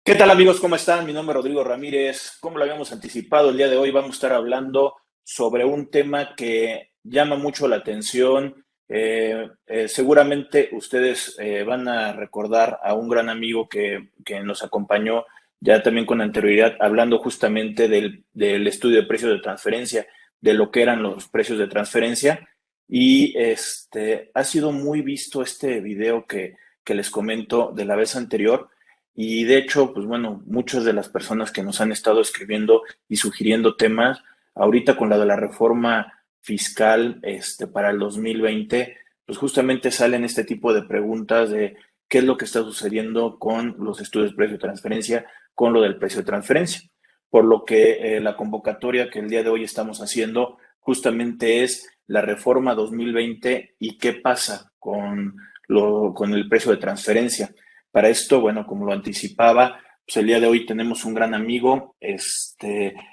¿Qué tal amigos? ¿Cómo están? Mi nombre es Rodrigo Ramírez. Como lo habíamos anticipado, el día de hoy vamos a estar hablando sobre un tema que llama mucho la atención. Seguramente ustedes van a recordar a un gran amigo que nos acompañó ya también con anterioridad, hablando justamente del estudio de precios de transferencia, de lo que eran los precios de transferencia. Y ha sido muy visto este video que les comento de la vez anterior. Y de hecho, pues bueno, muchas de las personas que nos han estado escribiendo y sugiriendo temas, ahorita con la de la reforma fiscal para el 2020, pues justamente salen este tipo de preguntas de qué es lo que está sucediendo con los estudios de precio de transferencia, con lo del precio de transferencia. Por lo que la convocatoria que el día de hoy estamos haciendo justamente es la reforma 2020 y qué pasa con el precio de transferencia. Para esto, bueno, como lo anticipaba, pues el día de hoy tenemos un gran amigo, él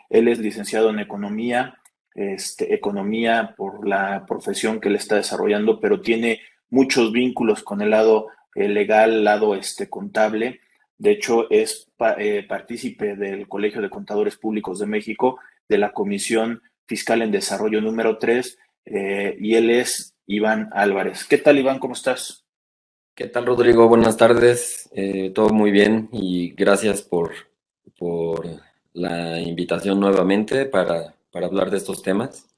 es licenciado en economía, economía por la profesión que él está desarrollando, pero tiene muchos vínculos con el lado legal, el lado contable. De hecho, es partícipe del Colegio de Contadores Públicos de México, de la Comisión Fiscal en Desarrollo número 3, y él es Iván Álvarez. ¿Qué tal, Iván? ¿Cómo estás? ¿Qué tal, Rodrigo? Buenas tardes. Todo muy bien y gracias por la invitación nuevamente para hablar de estos temas,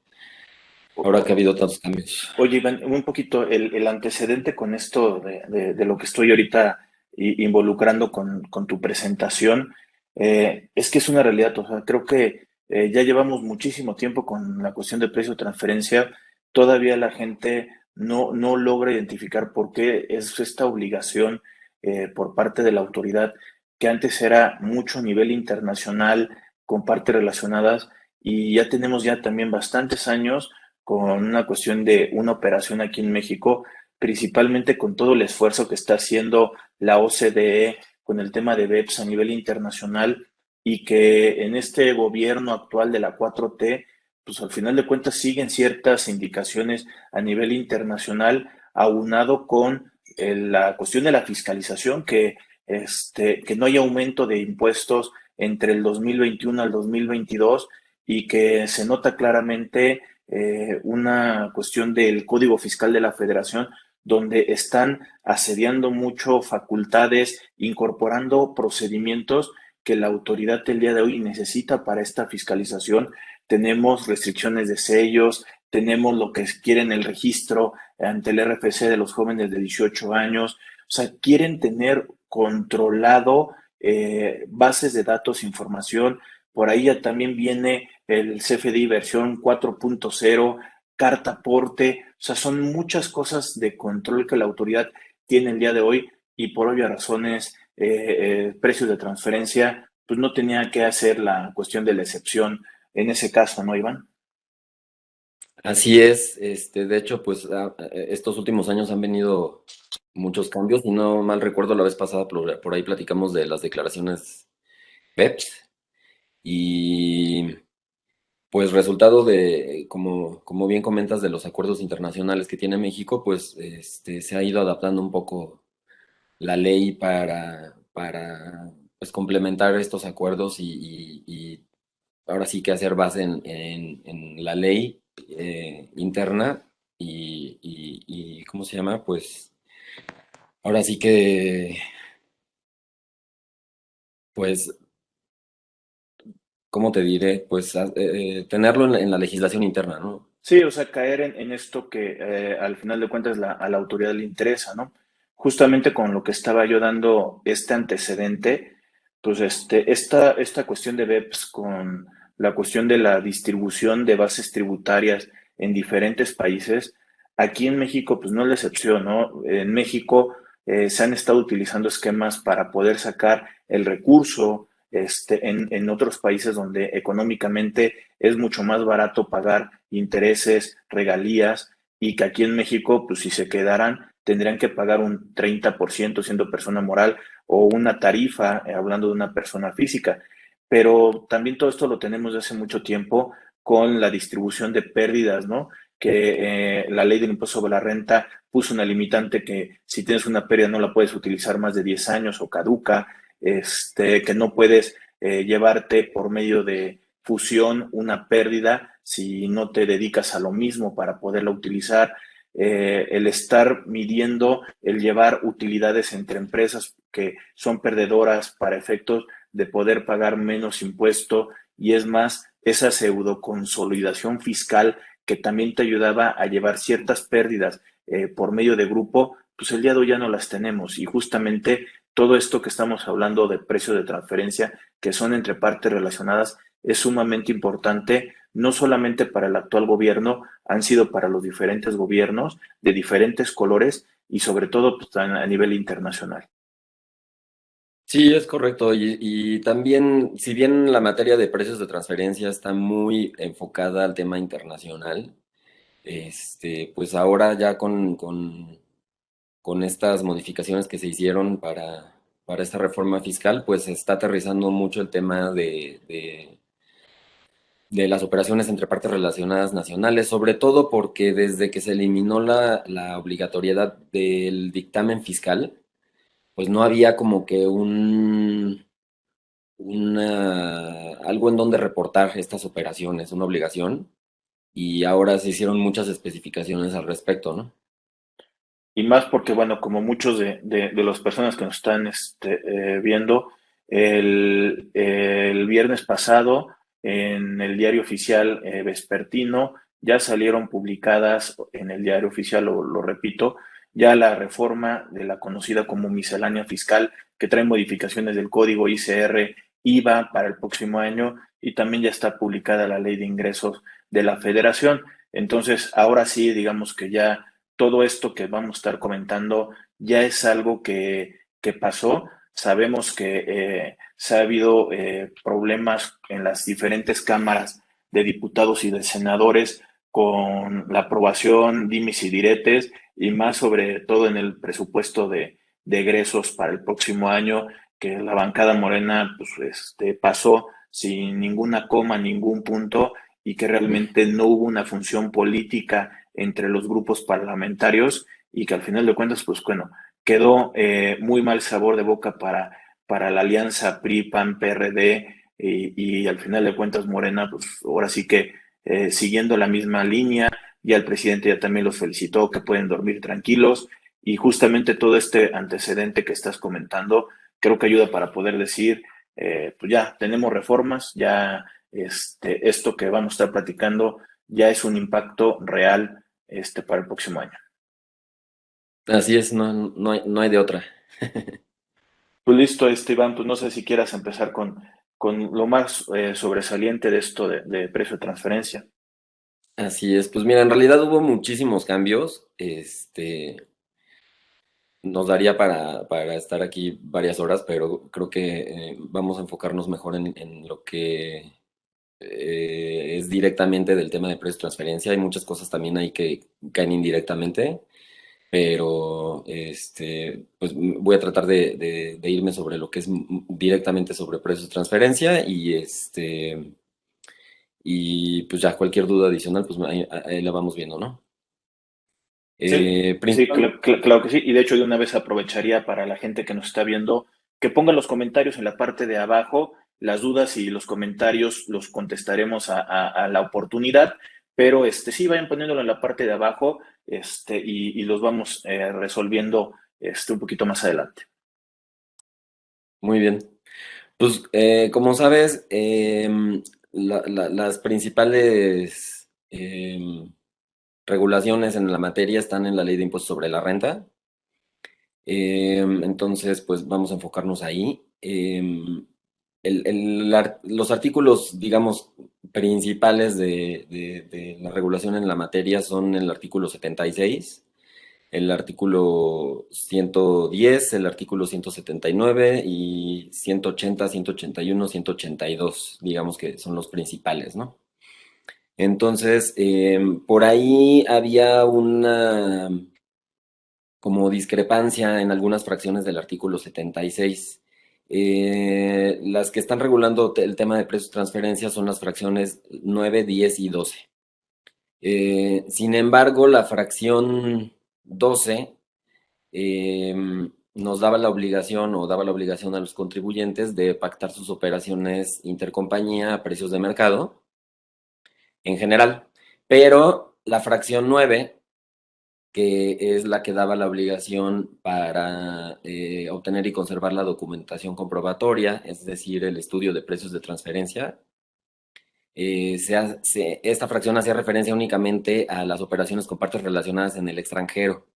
ahora que ha habido tantos cambios. Oye, Iván, un poquito el antecedente con esto de lo que estoy ahorita involucrando con tu presentación, es que es una realidad. O sea, creo que ya llevamos muchísimo tiempo con la cuestión de precio de transferencia. Todavía la gente no logra identificar por qué es esta obligación por parte de la autoridad, que antes era mucho a nivel internacional, con partes relacionadas, y ya tenemos ya también bastantes años con una cuestión de una operación aquí en México, principalmente con todo el esfuerzo que está haciendo la OCDE con el tema de BEPS a nivel internacional, y que en este gobierno actual de la 4T, pues al final de cuentas siguen ciertas indicaciones a nivel internacional, aunado con la cuestión de la fiscalización, que no haya aumento de impuestos entre el 2021 al 2022, y que se nota claramente una cuestión del Código Fiscal de la Federación, donde están asediando mucho facultades, incorporando procedimientos que la autoridad del día de hoy necesita para esta fiscalización. Tenemos restricciones de sellos, tenemos lo que quieren el registro ante el RFC de los jóvenes de 18 años. O sea, quieren tener controlado bases de datos, información. Por ahí ya también viene el CFDI versión 4.0, carta aporte. O sea, son muchas cosas de control que la autoridad tiene el día de hoy, y por obvias razones, precios de transferencia, pues no tenía que hacer la cuestión de la excepción en ese caso, ¿no, Iván? Así es, de hecho, pues estos últimos años han venido muchos cambios y no mal recuerdo la vez pasada por ahí platicamos de las declaraciones BEPS y pues resultado de, como bien comentas, de los acuerdos internacionales que tiene México, pues se ha ido adaptando un poco la ley para pues, complementar estos acuerdos y ahora sí que hacer base en la ley interna ¿cómo se llama? Pues ahora sí que, pues, ¿cómo te diré? Pues tenerlo en la legislación interna, ¿no? Sí, o sea, caer en esto que al final de cuentas a la autoridad le interesa, ¿no? Justamente con lo que estaba yo dando este antecedente, pues esta cuestión de BEPS con la cuestión de la distribución de bases tributarias en diferentes países, aquí en México pues no es la excepción, ¿no? En México se han estado utilizando esquemas para poder sacar el recurso en otros países donde económicamente es mucho más barato pagar intereses, regalías, y que aquí en México, pues si se quedaran, tendrían que pagar un 30% siendo persona moral, o una tarifa hablando de una persona física. Pero también todo esto lo tenemos desde hace mucho tiempo con la distribución de pérdidas, ¿no? Que la ley del impuesto sobre la renta puso una limitante que si tienes una pérdida no la puedes utilizar más de 10 años o caduca. que no puedes llevarte por medio de fusión una pérdida si no te dedicas a lo mismo para poderla utilizar, el estar midiendo, el llevar utilidades entre empresas que son perdedoras para efectos de poder pagar menos impuesto, y es más, esa pseudo consolidación fiscal que también te ayudaba a llevar ciertas pérdidas por medio de grupo, pues el día de hoy ya no las tenemos, y justamente todo esto que estamos hablando de precios de transferencia, que son entre partes relacionadas, es sumamente importante, no solamente para el actual gobierno, han sido para los diferentes gobiernos de diferentes colores y sobre todo pues, a nivel internacional. Sí, es correcto. Y también, si bien la materia de precios de transferencia está muy enfocada al tema internacional, pues ahora ya con estas modificaciones que se hicieron para esta reforma fiscal, pues se está aterrizando mucho el tema de las operaciones entre partes relacionadas nacionales, sobre todo porque desde que se eliminó la obligatoriedad del dictamen fiscal, pues no había como que algo en donde reportar estas operaciones, una obligación, y ahora se hicieron muchas especificaciones al respecto, ¿no? Y más porque, bueno, como muchos de las personas que nos están viendo, el viernes pasado en el diario oficial vespertino ya salieron publicadas en el diario oficial, lo repito, ya la reforma de la conocida como miscelánea fiscal que trae modificaciones del código ICR IVA para el próximo año, y también ya está publicada la ley de ingresos de la federación. Entonces, ahora sí, digamos que ya todo esto que vamos a estar comentando ya es algo que pasó. Sabemos que se ha habido problemas en las diferentes cámaras de diputados y de senadores con la aprobación, dimes y diretes, y más sobre todo en el presupuesto de egresos para el próximo año, que la bancada morena pues, pasó sin ninguna coma, ningún punto, y que realmente no hubo una función política entre los grupos parlamentarios, y que al final de cuentas, pues bueno, quedó muy mal sabor de boca para la alianza PRI, PAN, PRD, y al final de cuentas Morena, pues ahora sí que siguiendo la misma línea, ya el presidente ya también los felicitó, que pueden dormir tranquilos, y justamente todo este antecedente que estás comentando, creo que ayuda para poder decir, pues ya tenemos reformas, ya esto que vamos a estar platicando ya es un impacto real para el próximo año. Así es, no hay de otra. Pues listo, Iván, pues no sé si quieras empezar con lo más sobresaliente de esto de precio de transferencia. Así es, pues mira, en realidad hubo muchísimos cambios. Nos daría para estar aquí varias horas, pero creo que vamos a enfocarnos mejor en lo que es directamente del tema de precio de transferencia. Hay muchas cosas también ahí que caen indirectamente, pero pues voy a tratar de irme sobre lo que es directamente sobre precios de transferencia y pues ya cualquier duda adicional, pues ahí la vamos viendo, ¿no? Sí, sí, Principal. claro que sí. Y de hecho, de una vez aprovecharía para la gente que nos está viendo que ponga los comentarios en la parte de abajo. Las dudas y los comentarios los contestaremos a la oportunidad, pero sí, vayan poniéndolo en la parte de abajo, y los vamos resolviendo un poquito más adelante. Muy bien. Pues como sabes, las principales regulaciones en la materia están en la Ley de Impuestos sobre la Renta. Entonces, pues vamos a enfocarnos ahí. Los artículos, digamos, principales de la regulación en la materia son el artículo 76, el artículo 110, el artículo 179 y 180, 181, 182, digamos que son los principales, ¿no? Entonces, por ahí había una como discrepancia en algunas fracciones del artículo 76. Las que están regulando el tema de precios de transferencia son las fracciones 9, 10 y 12. Sin embargo, la fracción 12 eh, nos daba la obligación o daba la obligación a los contribuyentes de pactar sus operaciones intercompañía a precios de mercado en general. Pero la fracción 9, que es la que daba la obligación para obtener y conservar la documentación comprobatoria, es decir, el estudio de precios de transferencia, esta fracción hacía referencia únicamente a las operaciones con partes relacionadas en el extranjero.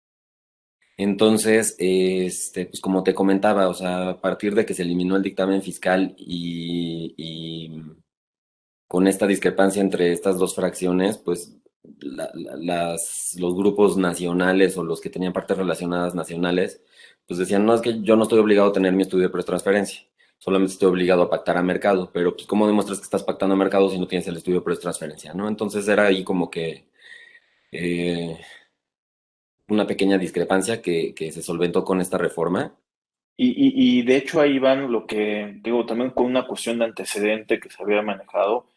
Entonces, pues como te comentaba, o sea, a partir de que se eliminó el dictamen fiscal y con esta discrepancia entre estas dos fracciones, pues los grupos nacionales o los que tenían partes relacionadas nacionales, pues decían, no, es que yo no estoy obligado a tener mi estudio de pretransferencia, solamente estoy obligado a pactar a mercado, pero pues ¿cómo demuestras que estás pactando a mercado si no tienes el estudio de pretransferencia, ¿no? Entonces era ahí como que eh, una pequeña discrepancia que se solventó con esta reforma. Y de hecho ahí van lo que digo también con una cuestión de antecedente que se había manejado.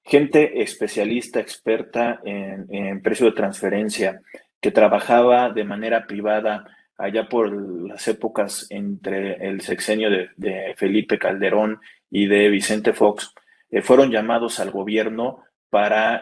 Gente especialista, experta en precio de transferencia, que trabajaba de manera privada allá por las épocas entre el sexenio de Felipe Calderón y de Vicente Fox, fueron llamados al gobierno para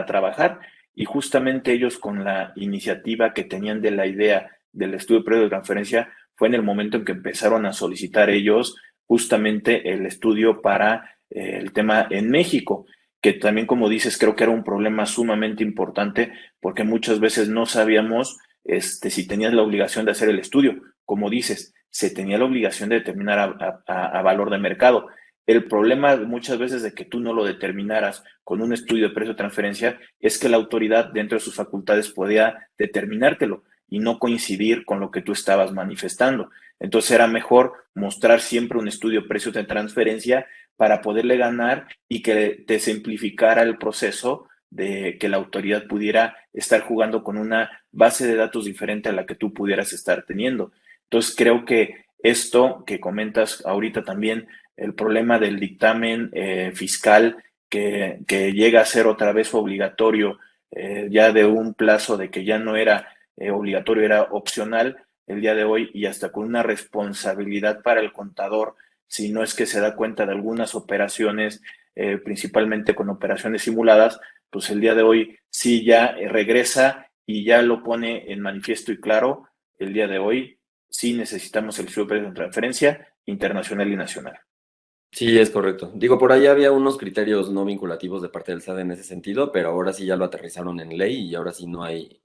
trabajar y justamente ellos con la iniciativa que tenían de la idea del estudio de precio de transferencia fue en el momento en que empezaron a solicitar ellos justamente el estudio para el tema en México, que también como dices creo que era un problema sumamente importante porque muchas veces no sabíamos si tenías la obligación de hacer el estudio. Como dices, se tenía la obligación de determinar a valor de mercado. El problema muchas veces de que tú no lo determinaras con un estudio de precio de transferencia es que la autoridad dentro de sus facultades podía determinártelo y no coincidir con lo que tú estabas manifestando. Entonces era mejor mostrar siempre un estudio de precios de transferencia para poderle ganar y que te simplificara el proceso de que la autoridad pudiera estar jugando con una base de datos diferente a la que tú pudieras estar teniendo. Entonces creo que esto que comentas ahorita también, el problema del dictamen fiscal que llega a ser otra vez obligatorio, ya de un plazo de que ya no era obligatorio, era opcional el día de hoy y hasta con una responsabilidad para el contador si no es que se da cuenta de algunas operaciones, principalmente con operaciones simuladas, pues el día de hoy sí ya regresa y ya lo pone en manifiesto y claro, el día de hoy sí necesitamos el estudio de transferencia internacional y nacional. Sí, es correcto. Digo, por ahí había unos criterios no vinculativos de parte del SAT en ese sentido, pero ahora sí ya lo aterrizaron en ley y ahora sí no hay,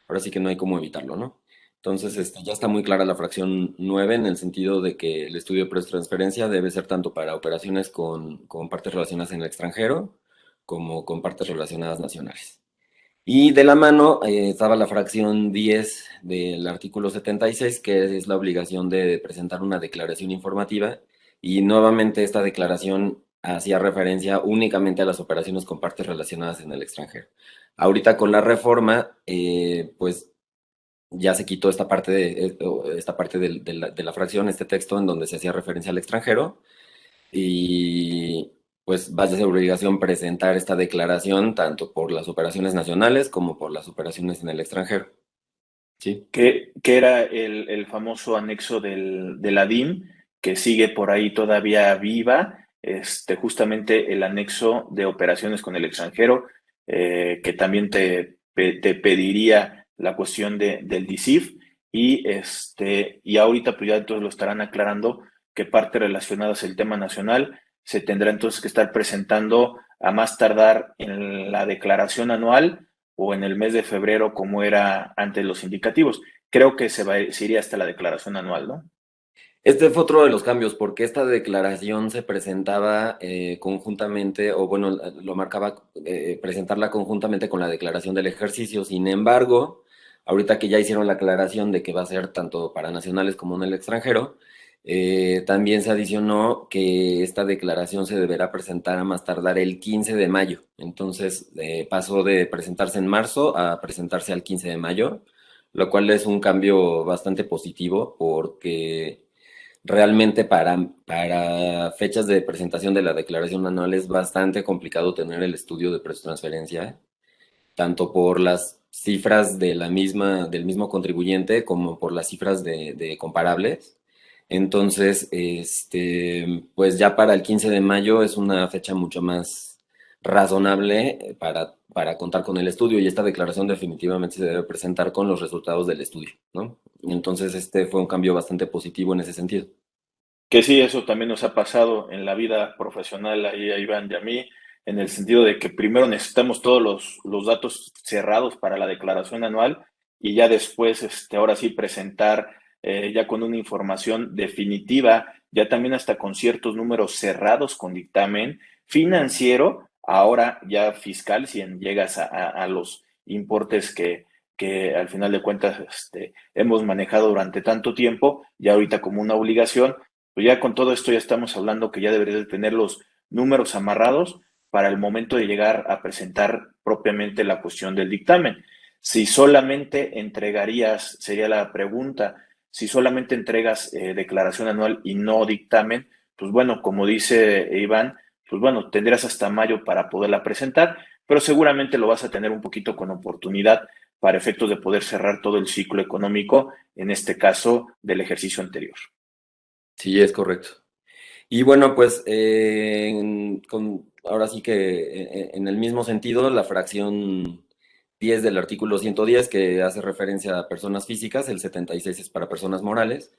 ahora sí que no hay cómo evitarlo, ¿no? Entonces, ya está muy clara la fracción 9 en el sentido de que el estudio de transferencia debe ser tanto para operaciones con partes relacionadas en el extranjero como con partes relacionadas nacionales. Y de la mano estaba la fracción 10 del artículo 76, que es la obligación de presentar una declaración informativa. Y nuevamente esta declaración hacía referencia únicamente a las operaciones con partes relacionadas en el extranjero. Ahorita con la reforma, pues ya se quitó esta parte de la fracción, este texto en donde se hacía referencia al extranjero y pues va a ser obligación presentar esta declaración tanto por las operaciones nacionales como por las operaciones en el extranjero. Sí. Que era el famoso anexo de la DIM, que sigue por ahí todavía viva, justamente el anexo de operaciones con el extranjero, que también te pediría la cuestión del DICIF, y ahorita pues ya todos lo estarán aclarando que parte relacionada es el tema nacional, se tendrá entonces que estar presentando a más tardar en la declaración anual o en el mes de febrero como era antes los indicativos. Creo que se iría hasta la declaración anual, ¿no? Este fue otro de los cambios, porque esta declaración se presentaba conjuntamente, o bueno, lo marcaba presentarla conjuntamente con la declaración del ejercicio. Sin embargo, ahorita que ya hicieron la aclaración de que va a ser tanto para nacionales como en el extranjero, también se adicionó que esta declaración se deberá presentar a más tardar el 15 de mayo. Entonces, pasó de presentarse en marzo a presentarse al 15 de mayo, lo cual es un cambio bastante positivo porque realmente para fechas de presentación de la declaración anual es bastante complicado tener el estudio de transferencia, tanto por las cifras de del mismo contribuyente como por las cifras de comparables. Entonces, pues ya para el 15 de mayo es una fecha mucho más razonable para contar con el estudio y esta declaración definitivamente se debe presentar con los resultados del estudio, ¿no? Entonces, este fue un cambio bastante positivo en ese sentido. Que sí, eso también nos ha pasado en la vida profesional ahí a Iván y a mí, en el sentido de que primero necesitamos todos los datos cerrados para la declaración anual y ya después, ahora sí, presentar ya con una información definitiva, ya también hasta con ciertos números cerrados con dictamen financiero, ahora ya fiscal, si llegas a los importes que al final de cuentas hemos manejado durante tanto tiempo, ya ahorita como una obligación pues ya con todo esto ya estamos hablando que ya deberías de tener los números amarrados para el momento de llegar a presentar propiamente la cuestión del dictamen. Si solamente entregarías, sería la pregunta, si solamente entregas declaración anual y no dictamen, pues bueno, como dice Iván, pues bueno, tendrás hasta mayo para poderla presentar, pero seguramente lo vas a tener un poquito con oportunidad para efectos de poder cerrar todo el ciclo económico, en este caso del ejercicio anterior. Sí, es correcto. Y bueno, pues ahora sí que en el mismo sentido, la fracción 10 del artículo 110 que hace referencia a personas físicas, el 76 es para personas morales,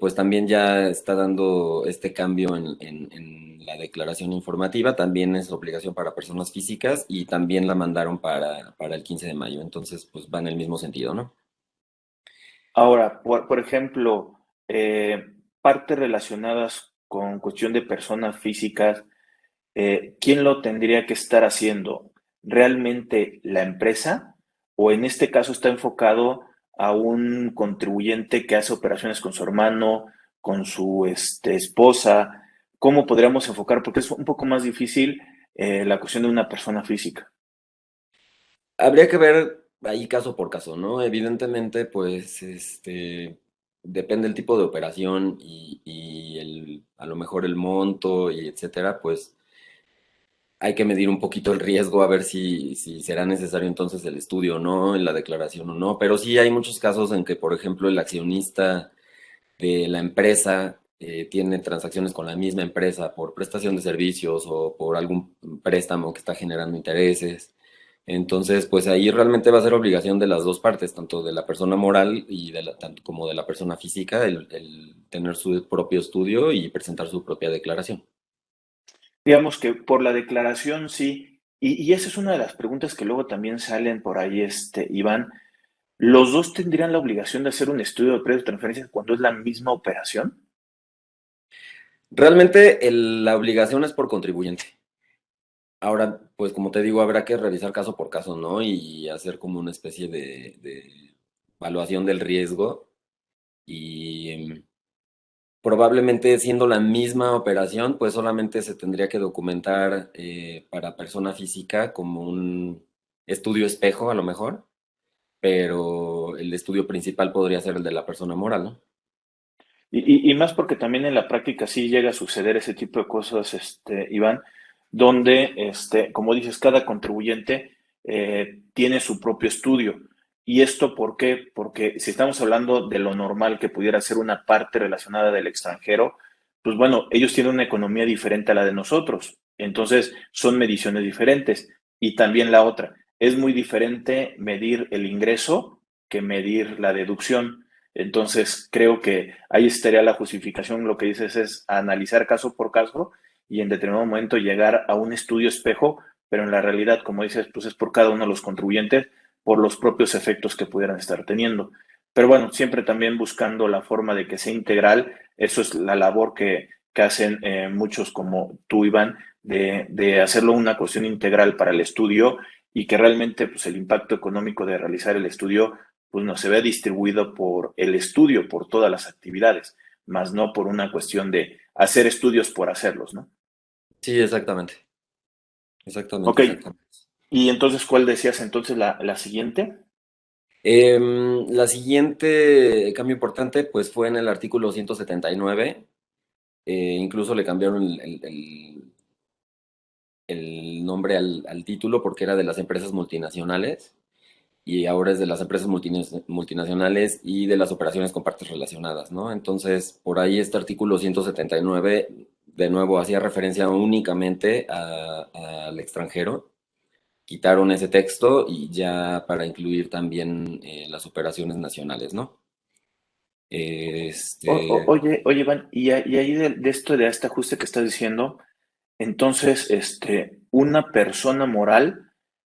pues también ya está dando este cambio en la declaración informativa, también es obligación para personas físicas y también la mandaron para el 15 de mayo, entonces pues va en el mismo sentido, ¿no? Ahora, por ejemplo, partes relacionadas con cuestión de personas físicas, ¿quién lo tendría que estar haciendo? ¿Realmente la empresa? ¿O en este caso está enfocado a un contribuyente que hace operaciones con su hermano, con su esposa? ¿Cómo podríamos enfocar? Porque es un poco más difícil la cuestión de una persona física. Habría que ver ahí caso por caso, ¿no? Evidentemente, pues, depende el tipo de operación y a lo mejor el monto y etcétera, pues hay que medir un poquito el riesgo a ver si será necesario entonces el estudio o no, en la declaración o no, pero sí hay muchos casos en que, por ejemplo, el accionista de la empresa tiene transacciones con la misma empresa por prestación de servicios o por algún préstamo que está generando intereses. Entonces, pues ahí realmente va a ser obligación de las dos partes, tanto de la persona moral y tanto como de la persona física, el tener su propio estudio y presentar su propia declaración. Digamos que por la declaración sí, y esa es una de las preguntas que luego también salen por ahí, Iván. ¿Los dos tendrían la obligación de hacer un estudio de precios de transferencia cuando es la misma operación? Realmente la obligación es por contribuyente. Ahora, pues como te digo, habrá que revisar caso por caso, ¿no? Y hacer como una especie de evaluación del riesgo y probablemente siendo la misma operación, pues solamente se tendría que documentar para persona física como un estudio espejo a lo mejor, pero el estudio principal podría ser el de la persona moral, ¿no? Y más porque también en la práctica sí llega a suceder ese tipo de cosas, Iván, donde, como dices, cada contribuyente tiene su propio estudio. ¿Y esto por qué? Porque si estamos hablando de lo normal que pudiera ser una parte relacionada del extranjero, pues bueno, ellos tienen una economía diferente a la de nosotros. Entonces, son mediciones diferentes. Y también la otra, es muy diferente medir el ingreso que medir la deducción. Entonces, creo que ahí estaría la justificación. Lo que dices es analizar caso por caso y en determinado momento llegar a un estudio espejo, pero en la realidad, como dices, pues es por cada uno de los contribuyentes, por los propios efectos que pudieran estar teniendo. Pero bueno, siempre también buscando la forma de que sea integral. Eso es la labor que hacen muchos como tú, Iván, de hacerlo una cuestión integral para el estudio y que realmente pues, el impacto económico de realizar el estudio pues no se ve distribuido por el estudio, por todas las actividades, más no por una cuestión de hacer estudios por hacerlos, ¿no? Sí, exactamente, exactamente, Ok, exactamente. y entonces, ¿cuál decías entonces la siguiente? La siguiente cambio importante, pues fue en el artículo 179. Incluso le cambiaron el nombre al título porque era de las empresas multinacionales. y ahora es de las empresas multinacionales y de las operaciones con partes relacionadas, ¿no? Entonces, por ahí este artículo 179, de nuevo, hacía referencia únicamente al extranjero. Quitaron ese texto y ya para incluir también las operaciones nacionales, ¿no? Este, Oye, Iván, y ahí de esto, de este ajuste que estás diciendo, entonces, una persona moral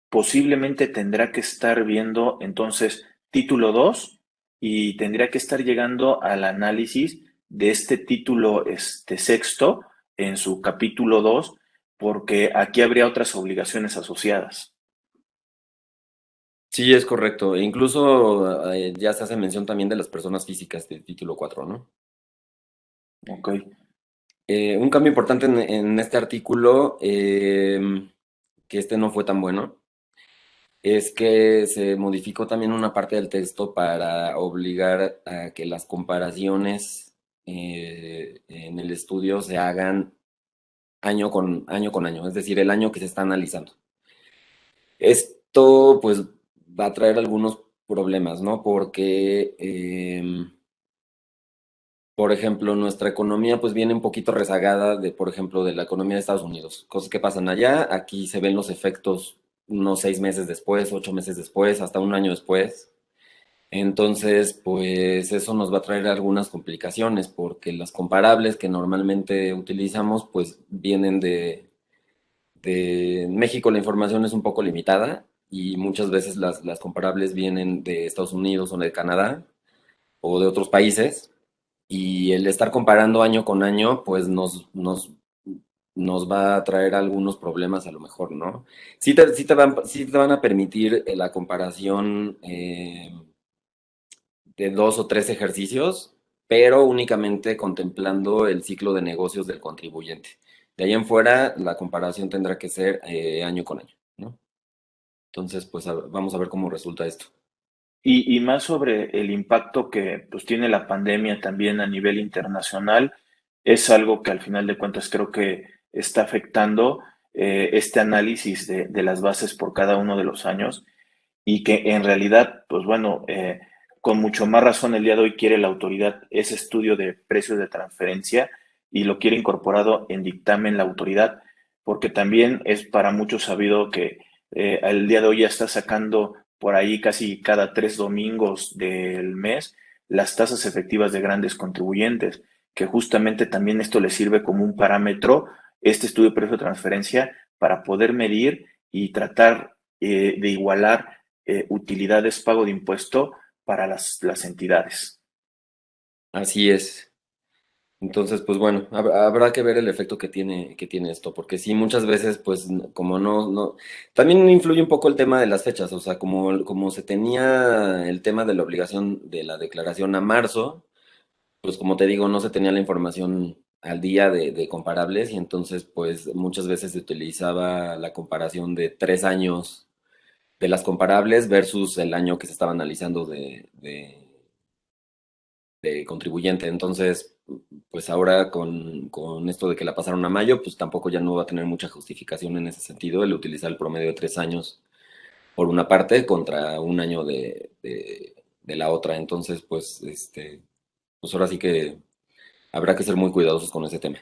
posiblemente tendrá que estar viendo entonces título 2 y tendría que estar llegando al análisis de este título sexto en su capítulo 2 porque aquí habría otras obligaciones asociadas. sí, es correcto. E incluso ya se hace mención también de las personas físicas del título 4, ¿no? Ok. Un cambio importante en este artículo, que este no fue tan bueno, es que se modificó también una parte del texto para obligar a que las comparaciones en el estudio se hagan año con año, es decir, el año que se está analizando. Esto pues va a traer algunos problemas, ¿no? Porque, por ejemplo, nuestra economía pues viene un poquito rezagada de, por ejemplo, de la economía de Estados Unidos. Cosas que pasan allá, aquí se ven los efectos unos 6 meses después, 8 meses después, hasta un año después. Entonces, pues eso nos va a traer algunas complicaciones porque las comparables que normalmente utilizamos pues vienen de México. La información es un poco limitada y muchas veces las comparables vienen de Estados Unidos o de Canadá o de otros países, y el estar comparando año con año pues nos va a traer algunos problemas a lo mejor, ¿no? Sí te van a permitir la comparación de 2 o 3 ejercicios, pero únicamente contemplando el ciclo de negocios del contribuyente. De ahí en fuera, la comparación tendrá que ser año con año, ¿no? Entonces, pues vamos a ver cómo resulta esto. Y más sobre el impacto que pues, tiene la pandemia también a nivel internacional, es algo que al final de cuentas creo que está afectando este análisis de las bases por cada uno de los años y que en realidad, pues bueno, con mucho más razón el día de hoy quiere la autoridad ese estudio de precios de transferencia y lo quiere incorporado en dictamen la autoridad, porque también es para muchos sabido que el día de hoy ya está sacando por ahí casi cada 3 domingos del mes las tasas efectivas de grandes contribuyentes, que justamente también esto le sirve como un parámetro, este estudio de precio de transferencia, para poder medir y tratar de igualar utilidades pago de impuesto para las entidades. Así es. Entonces, pues bueno, habrá que ver el efecto que tiene esto, porque sí, muchas veces, pues, como también influye un poco el tema de las fechas, o sea, como se tenía el tema de la obligación de la declaración a marzo, pues como te digo, no se tenía la información al día de comparables, y entonces, pues, muchas veces se utilizaba la comparación de 3 años de las comparables versus el año que se estaba analizando de contribuyente. Entonces, pues ahora con esto de que la pasaron a mayo, pues tampoco ya no va a tener mucha justificación en ese sentido el utilizar el promedio de 3 años por una parte contra un año de la otra. Entonces, pues, pues ahora sí que habrá que ser muy cuidadosos con ese tema.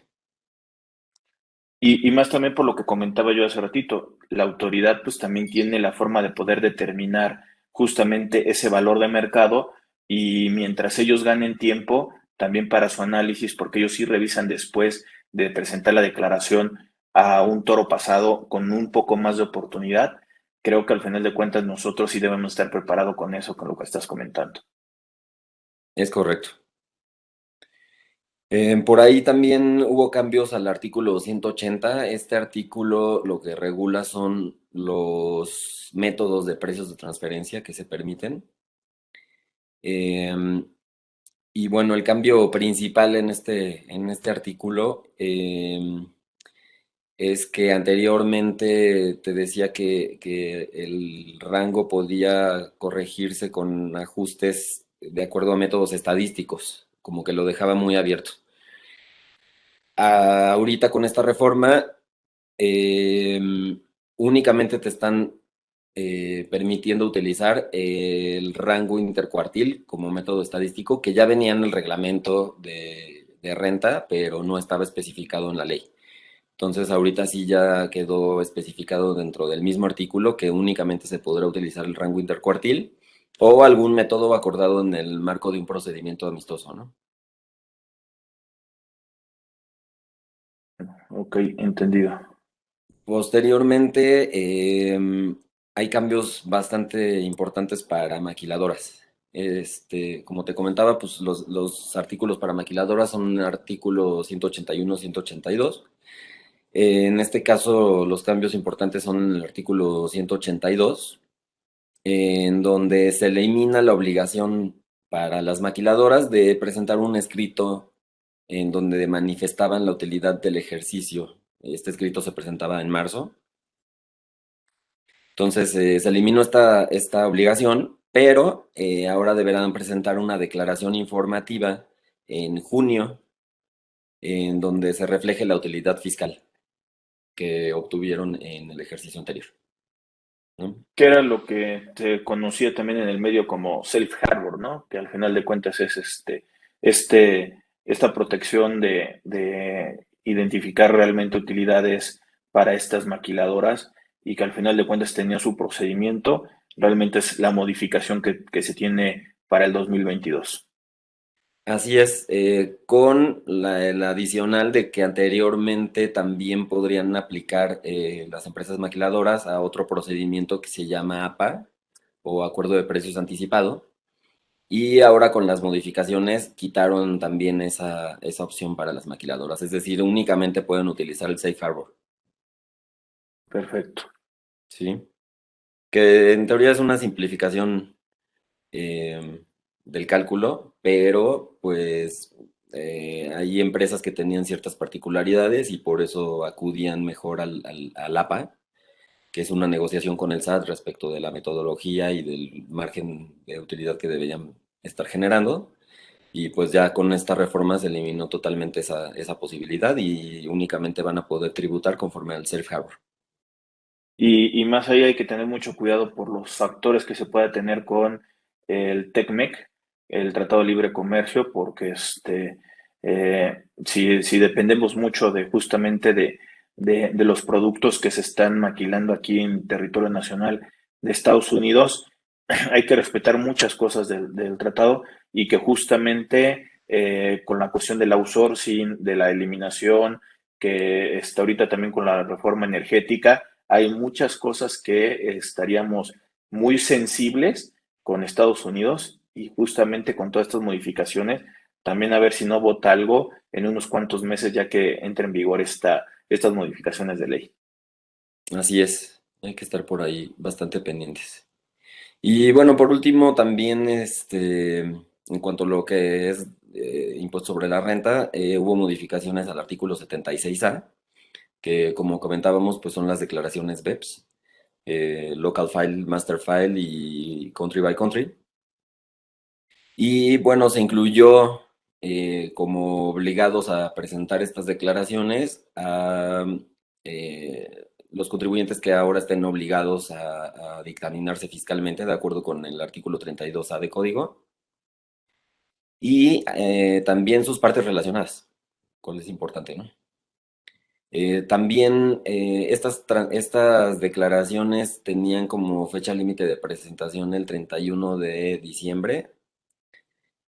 Y más también por lo que comentaba yo hace ratito, la autoridad pues también tiene la forma de poder determinar justamente ese valor de mercado y mientras ellos ganen tiempo, también para su análisis, porque ellos sí revisan después de presentar la declaración a un toro pasado con un poco más de oportunidad, creo que al final de cuentas nosotros sí debemos estar preparados con eso, con lo que estás comentando. Es correcto. Por ahí también hubo cambios al artículo 180. Este artículo lo que regula son los métodos de precios de transferencia que se permiten. Em, y bueno, el cambio principal en este artículo es que anteriormente te decía que el rango podía corregirse con ajustes de acuerdo a métodos estadísticos, como que lo dejaba muy abierto. Ahorita con esta reforma, únicamente te están permitiendo utilizar el rango intercuartil como método estadístico, que ya venía en el reglamento de renta, pero no estaba especificado en la ley. Entonces, ahorita sí ya quedó especificado dentro del mismo artículo que únicamente se podrá utilizar el rango intercuartil o algún método acordado en el marco de un procedimiento amistoso, ¿no? Ok, entendido. Posteriormente, hay cambios bastante importantes para maquiladoras. Como te comentaba, pues los artículos para maquiladoras son artículos 181, 182. En este caso, los cambios importantes son en el artículo 182, en donde se elimina la obligación para las maquiladoras de presentar un escrito en donde manifestaban la utilidad del ejercicio. Este escrito se presentaba en marzo. Entonces, se eliminó esta obligación, pero ahora deberán presentar una declaración informativa en junio, en donde se refleje la utilidad fiscal que obtuvieron en el ejercicio anterior, ¿no? Que era lo que se conocía también en el medio como safe harbor, ¿no? Que al final de cuentas es esta protección de identificar realmente utilidades para estas maquiladoras y que al final de cuentas tenía su procedimiento, realmente es la modificación que se tiene para el 2022. Así es, con el adicional de que anteriormente también podrían aplicar las empresas maquiladoras a otro procedimiento que se llama APA o Acuerdo de Precios Anticipado. Y ahora con las modificaciones quitaron también esa opción para las maquiladoras, es decir, únicamente pueden utilizar el Safe Harbor, Perfecto. ¿sí? Que en teoría es una simplificación eh, del cálculo, pero pues hay empresas que tenían ciertas particularidades y por eso acudían mejor al APA, que es una negociación con el SAT respecto de la metodología y del margen de utilidad que deberían estar generando. Y pues ya con esta reforma se eliminó totalmente esa posibilidad y únicamente van a poder tributar conforme al Safe Harbor. Y más allá hay que tener mucho cuidado por los factores que se pueda tener con el TECMEC, el Tratado de Libre Comercio, porque si dependemos mucho de justamente de los productos que se están maquilando aquí en territorio nacional de Estados Unidos, hay que respetar muchas cosas del tratado y que justamente con la cuestión del outsourcing, de la eliminación, que está ahorita también con la reforma energética, hay muchas cosas que estaríamos muy sensibles con Estados Unidos y justamente con todas estas modificaciones, también a ver si no vota algo en unos cuantos meses ya que entre en vigor estas modificaciones de ley. Así es, hay que estar por ahí bastante pendientes. Y bueno, por último, también en cuanto a lo que es impuesto sobre la renta, hubo modificaciones al artículo 76A, que como comentábamos, pues son las declaraciones BEPS, Local File, Master File y Country by Country. Y bueno, se incluyó como obligados a presentar estas declaraciones a los contribuyentes que ahora estén obligados a dictaminarse fiscalmente de acuerdo con el artículo 32A de código y también sus partes relacionadas, cuál es importante, ¿no? También estas declaraciones tenían como fecha límite de presentación el 31 de diciembre.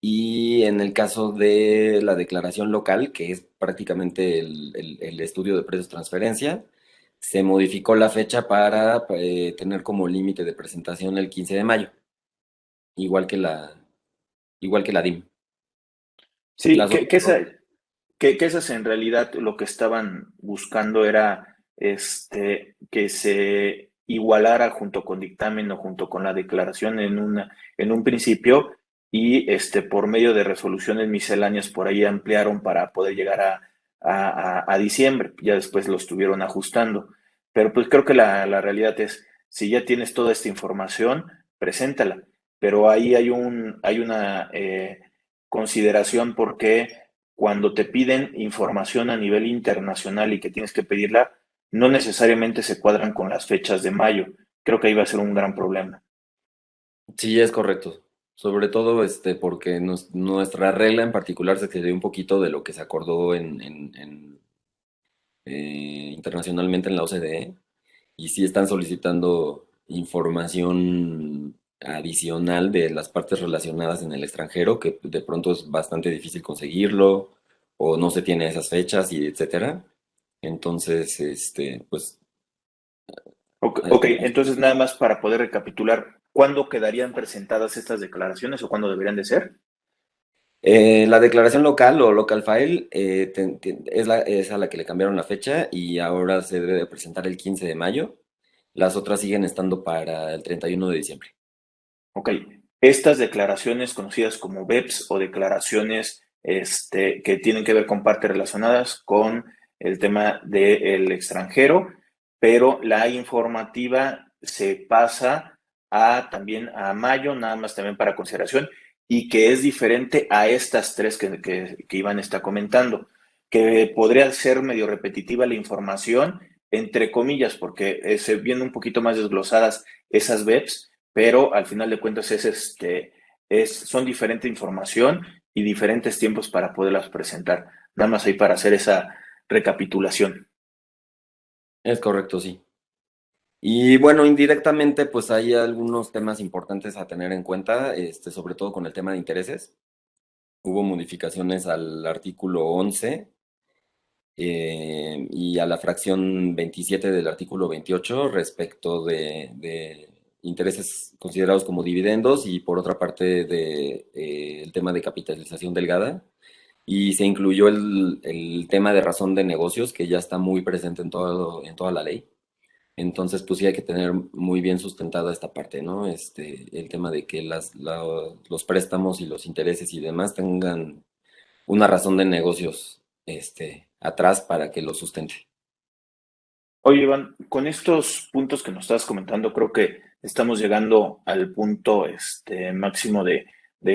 Y en el caso de la declaración local, que es prácticamente el estudio de precios transferencia, se modificó la fecha para tener como límite de presentación el 15 de mayo, igual que igual que la DIM. Sí, Las otras, que esas en realidad lo que estaban buscando era que se igualara junto con dictamen o junto con la declaración en un principio y por medio de resoluciones misceláneas por ahí ampliaron para poder llegar a diciembre. Ya después lo estuvieron ajustando. Pero pues creo que la realidad es, si ya tienes toda esta información, preséntala. Pero ahí hay una consideración porque cuando te piden información a nivel internacional y que tienes que pedirla, no necesariamente se cuadran con las fechas de mayo. creo que ahí va a ser un gran problema. Sí, es correcto. Sobre todo porque nuestra regla en particular se excedió un poquito de lo que se acordó internacionalmente en la OCDE y sí están solicitando información adicional de las partes relacionadas en el extranjero, que de pronto es bastante difícil conseguirlo o no se tiene esas fechas y etcétera. Entonces, pues Ok, eh, ok, entonces nada más para poder recapitular, ¿cuándo quedarían presentadas estas declaraciones o cuándo deberían de ser? la declaración local o local file es a la que le cambiaron la fecha y ahora se debe de presentar el 15 de mayo. Las otras siguen estando para el 31 de diciembre. Ok, estas declaraciones conocidas como BEPS o declaraciones que tienen que ver con partes relacionadas con el tema del extranjero, pero la informativa se pasa a también a mayo, nada más también para consideración, y que es diferente a estas tres que Iván está comentando, que podría ser medio repetitiva la información, entre comillas, porque se vienen un poquito más desglosadas esas BEPS, pero al final de cuentas son diferente información y diferentes tiempos para poderlas presentar. Nada más ahí para hacer esa recapitulación. Es correcto, sí. Y bueno, indirectamente, pues hay algunos temas importantes a tener en cuenta, sobre todo con el tema de intereses. Hubo modificaciones al artículo 11 y a la fracción 27 del artículo 28 respecto de intereses considerados como dividendos y por otra parte el tema de capitalización delgada. Y se incluyó el tema de razón de negocios, que ya está muy presente en toda la ley. Entonces, pues sí hay que tener muy bien sustentada esta parte, ¿no? El tema de que los préstamos y los intereses y demás tengan una razón de negocios, atrás para que lo sustente. Oye, Iván, con estos puntos que nos estás comentando, creo que estamos llegando al punto máximo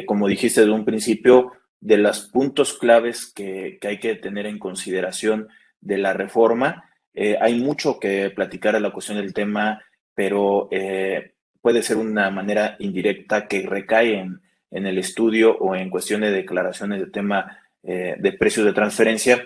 como dijiste de un principio, de los puntos claves que hay que tener en consideración de la reforma. Hay mucho que platicar a la cuestión del tema, pero puede ser una manera indirecta que recae en el estudio o en cuestión de declaraciones de tema de precios de transferencia,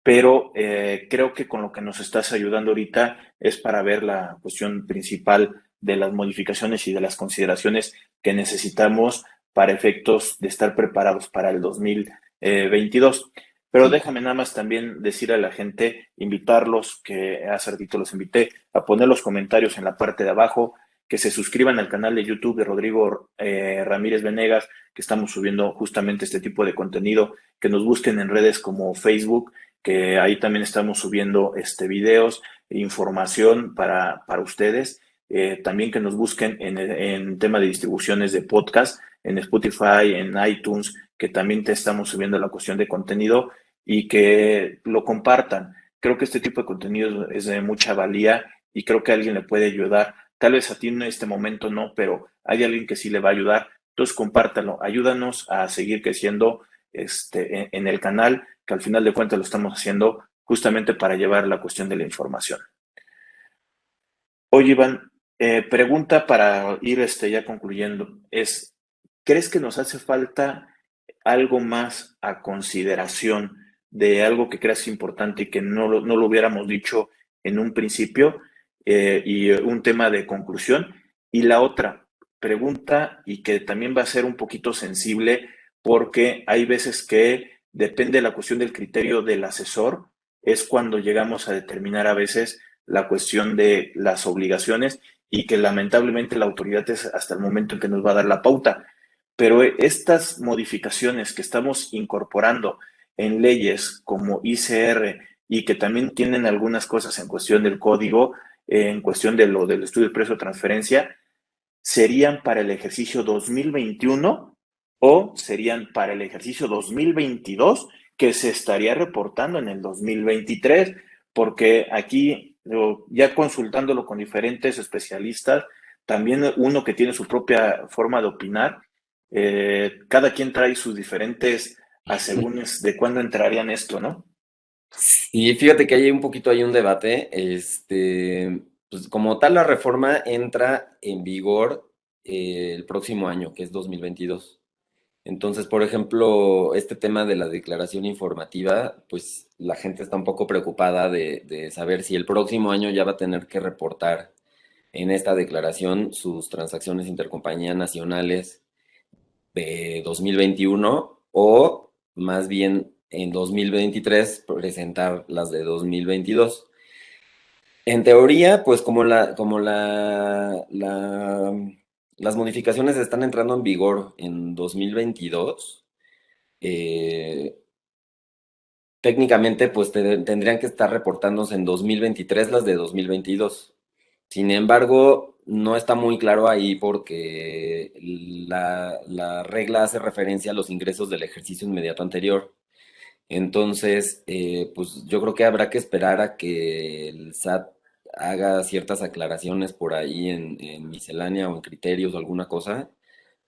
pero creo que con lo que nos estás ayudando ahorita es para ver la cuestión principal de las modificaciones y de las consideraciones que necesitamos para efectos de estar preparados para el 2022. Pero Sí. déjame nada más también decir a la gente, invitarlos, que hace ratito los invité, a poner los comentarios en la parte de abajo, que se suscriban al canal de YouTube de Rodrigo Ramírez Venegas, que estamos subiendo justamente este tipo de contenido, que nos busquen en redes como Facebook, que ahí también estamos subiendo videos e información para ustedes. También que nos busquen en tema de distribuciones de podcast, en Spotify, en iTunes, que también te estamos subiendo la cuestión de contenido y que lo compartan. Creo que este tipo de contenido es de mucha valía y creo que a alguien le puede ayudar. Tal vez a ti en este momento no, pero hay alguien que sí le va a ayudar. Entonces compártalo, ayúdanos a seguir creciendo en el canal, que al final de cuentas lo estamos haciendo justamente para llevar la cuestión de la información. Oye, Iván, pregunta para ir ya concluyendo, ¿crees que nos hace falta algo más a consideración de algo que creas importante y que no lo hubiéramos dicho en un principio y un tema de conclusión? Y la otra pregunta, y que también va a ser un poquito sensible, porque hay veces que depende de la cuestión del criterio del asesor, es cuando llegamos a determinar a veces la cuestión de las obligaciones y que lamentablemente la autoridad es hasta el momento en que nos va a dar la pauta. Pero estas modificaciones que estamos incorporando en leyes como ICR y que también tienen algunas cosas en cuestión del código, en cuestión de lo del estudio de precio de transferencia, ¿serían para el ejercicio 2021 o serían para el ejercicio 2022 que se estaría reportando en el 2023? Porque aquí, ya consultándolo con diferentes especialistas, también uno que tiene su propia forma de opinar, cada quien trae sus diferentes asegúnes de cuándo entrarían esto, ¿no? Y fíjate que hay un poquito hay un debate, Pues como tal, la reforma entra en vigor el próximo año, que es 2022. Entonces, por ejemplo, este tema de la declaración informativa, pues la gente está un poco preocupada de saber si el próximo año ya va a tener que reportar en esta declaración sus transacciones intercompañía nacionales de 2021 o más bien en 2023 presentar las de 2022. En teoría, pues las modificaciones están entrando en vigor en 2022, eh, técnicamente pues tendrían que estar reportándose en 2023 las de 2022. Sin embargo, no está muy claro ahí porque la regla hace referencia a los ingresos del ejercicio inmediato anterior. Entonces, pues yo creo que habrá que esperar a que el SAT haga ciertas aclaraciones por ahí en miscelánea o en criterios o alguna cosa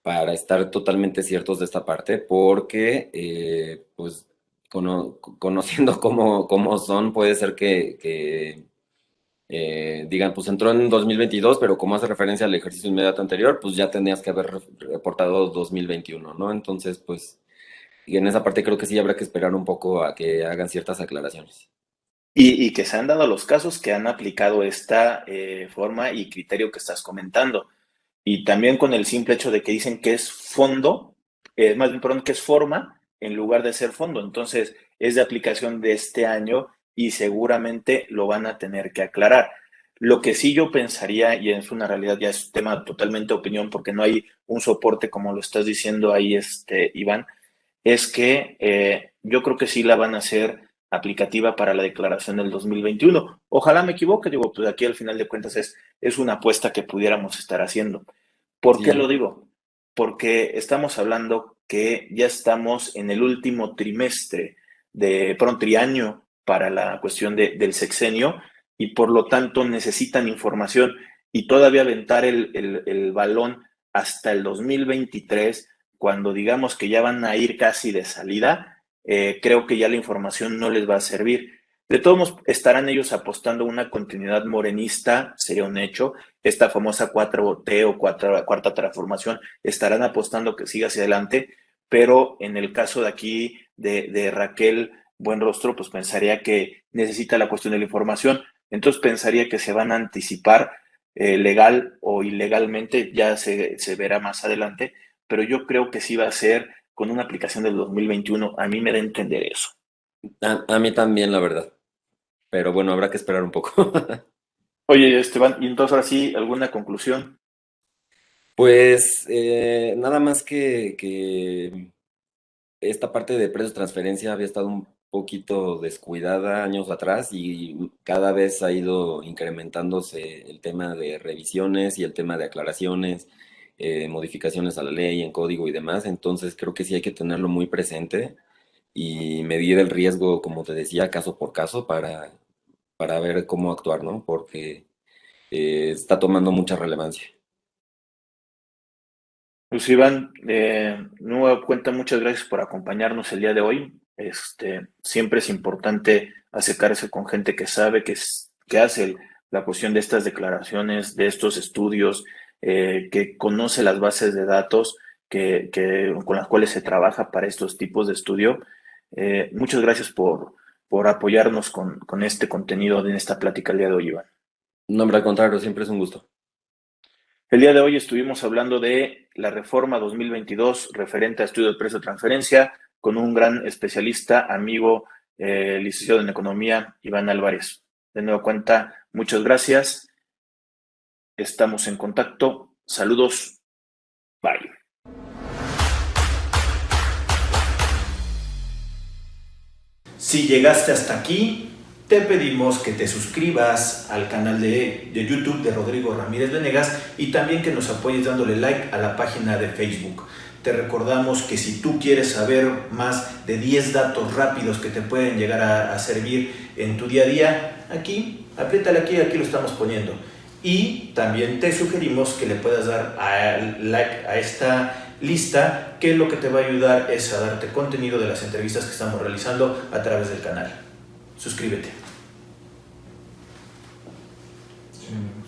para estar totalmente ciertos de esta parte, porque pues conociendo cómo son, puede ser que digan, pues entró en 2022, pero como hace referencia al ejercicio inmediato anterior, pues ya tenías que haber reportado 2021, ¿no? Entonces, pues, y en esa parte creo que sí habrá que esperar un poco a que hagan ciertas aclaraciones. Y que se han dado los casos que han aplicado esta forma y criterio que estás comentando. Y también con el simple hecho de que dicen que es fondo, más bien, perdón, que es forma en lugar de ser fondo. Entonces, es de aplicación de este año y seguramente lo van a tener que aclarar. Lo que sí yo pensaría, y es una realidad, ya es un tema totalmente de opinión, porque no hay un soporte como lo estás diciendo ahí, Iván, es que yo creo que sí la van a hacer aplicativa para la declaración del 2021. Ojalá me equivoque, digo, pues aquí al final de cuentas es una apuesta que pudiéramos estar haciendo. ¿Por qué lo Sí, digo? Porque estamos hablando que ya estamos en el último trimestre perdón, triaño para la cuestión del sexenio y por lo tanto necesitan información y todavía aventar el balón hasta el 2023 cuando digamos que ya van a ir casi de salida, creo que ya la información no les va a servir. De todos modos, estarán ellos apostando una continuidad morenista, sería un hecho. Esta famosa 4T o cuarta transformación, estarán apostando que siga hacia adelante, pero en el caso de aquí de Raquel Buenrostro, pues pensaría que necesita la cuestión de la información. Entonces pensaría que se van a anticipar legal o ilegalmente, ya se verá más adelante, pero yo creo que sí va a ser con una aplicación del 2021. A mí me da a entender eso. a mí también, la verdad. Pero bueno, habrá que esperar un poco. Oye, Esteban, y entonces ahora sí, ¿alguna conclusión? Pues nada más que esta parte de precios de transferencia había estado un poquito descuidada años atrás y cada vez ha ido incrementándose el tema de revisiones y el tema de aclaraciones, modificaciones a la ley, en código y demás. Entonces creo que sí hay que tenerlo muy presente y medir el riesgo, como te decía, caso por caso para ver cómo actuar, ¿no? Porque está tomando mucha relevancia. Pues Iván, nueva cuenta, muchas gracias por acompañarnos el día de hoy. Siempre es importante acercarse con gente que sabe, que hace la cuestión de estas declaraciones, de estos estudios, que conoce las bases de datos con las cuales se trabaja para estos tipos de estudio. Muchas gracias por apoyarnos con este contenido en esta plática el día de hoy, Iván. No, hombre, al contrario, siempre es un gusto. El día de hoy estuvimos hablando de la reforma 2022 referente a estudio de precio de transferencia con un gran especialista, amigo, licenciado en economía, Iván Álvarez. De nueva cuenta, muchas gracias. Estamos en contacto. Saludos. Bye. Si llegaste hasta aquí, te pedimos que te suscribas al canal de YouTube de Rodrigo Ramírez Venegas y también que nos apoyes dándole like a la página de Facebook. Te recordamos que si tú quieres saber más de 10 datos rápidos que te pueden llegar a servir en tu día a día, aquí, apriétale aquí, aquí lo estamos poniendo. Y también te sugerimos que le puedas dar like a esta lista, que lo que te va a ayudar es a darte contenido de las entrevistas que estamos realizando a través del canal. Suscríbete. en